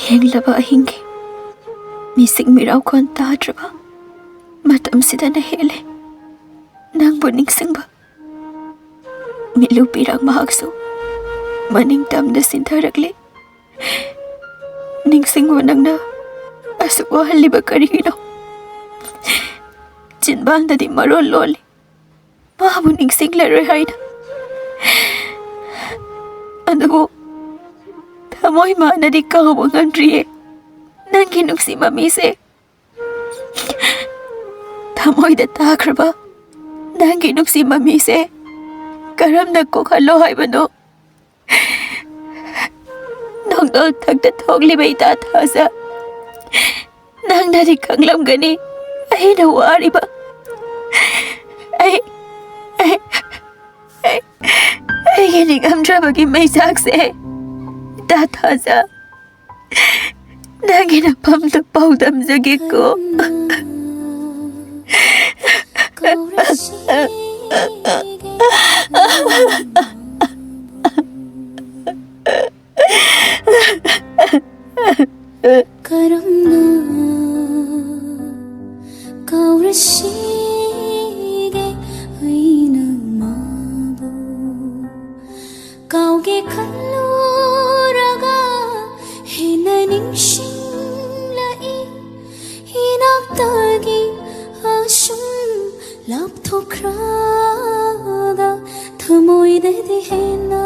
ꯌꯦꯡꯂꯕ ꯑꯍꯤꯡꯒꯤ ꯃꯤꯁꯤꯡ ꯃꯤꯔꯥꯎꯈꯣꯟ ꯇꯥꯗ꯭ꯔꯕ ꯃꯇꯝꯁꯤꯗꯅ ꯍꯦꯜꯂꯦ ꯅꯪꯕꯨ ꯅꯤꯡꯁꯤꯡꯕ꯫ ꯃꯤꯠꯂꯨꯄꯤꯔꯥꯡ ꯃꯍꯥꯛꯁꯨ ꯃꯅꯤꯡ ꯇꯝꯅ ꯁꯤꯟꯊꯔꯛꯂꯤ꯫ ꯅꯤꯡꯁꯤꯡꯉꯣ ꯅꯪꯅ ꯑꯁꯨꯛ ꯋꯥꯍꯜꯂꯤꯕ ꯀꯔꯤꯒꯤꯅꯣ? ꯆꯤꯟꯕꯥꯟꯗꯗꯤ ꯃꯔꯣꯜ ꯂꯣꯜꯂꯤ ꯃꯥꯕꯨ ꯅꯤꯡꯁꯤꯡꯂꯔꯣꯏ ꯍꯥꯏꯅ, ꯑꯗꯨꯕꯨ ꯊꯃꯣꯏ ꯃꯥꯅꯗꯤ ꯀꯥꯎꯕ ꯉꯝꯗ꯭ꯔꯤꯌꯦ ꯅꯪꯒꯤ ꯅꯨꯡꯁꯤ ꯃꯃꯤꯁꯦ꯫ ꯊꯃꯣꯏꯗ ꯇꯥꯈ꯭ꯔꯕ ꯅꯪꯒꯤ ꯅꯨꯡꯁꯤ ꯃꯃꯤꯁꯦ ꯀꯔꯝꯅ ꯀꯣꯛꯍꯜꯂꯣ ꯍꯥꯏꯕꯅꯣ? ꯅꯣꯡꯗꯣꯜ ꯊꯛꯇ ꯊꯣꯛꯂꯤꯕ ꯏꯇꯥ ꯊꯥꯖ, ꯅꯪꯅꯗꯤ ꯈꯪꯂꯝꯒꯅꯤ ꯑꯩꯅ ꯋꯥꯔꯤꯕ, ꯑꯩꯒꯤ ꯅꯤꯡꯉꯝꯗ꯭ꯔꯕꯒꯤ ꯃꯩꯆꯥꯛꯁꯦ꯫ ꯏꯇꯥ ꯊꯥꯖ, ꯅꯪꯒꯤ ꯅꯐꯝꯗ ꯄꯥꯎꯗꯝꯖꯒꯦꯀꯣ꯫ करुणा कौरशिगे हुइना माबु कौगे खल्लुरगा हेना निंगसिंग्लाई हिनाक्तगी असुम लापथोख्रागा थमोइददि हेना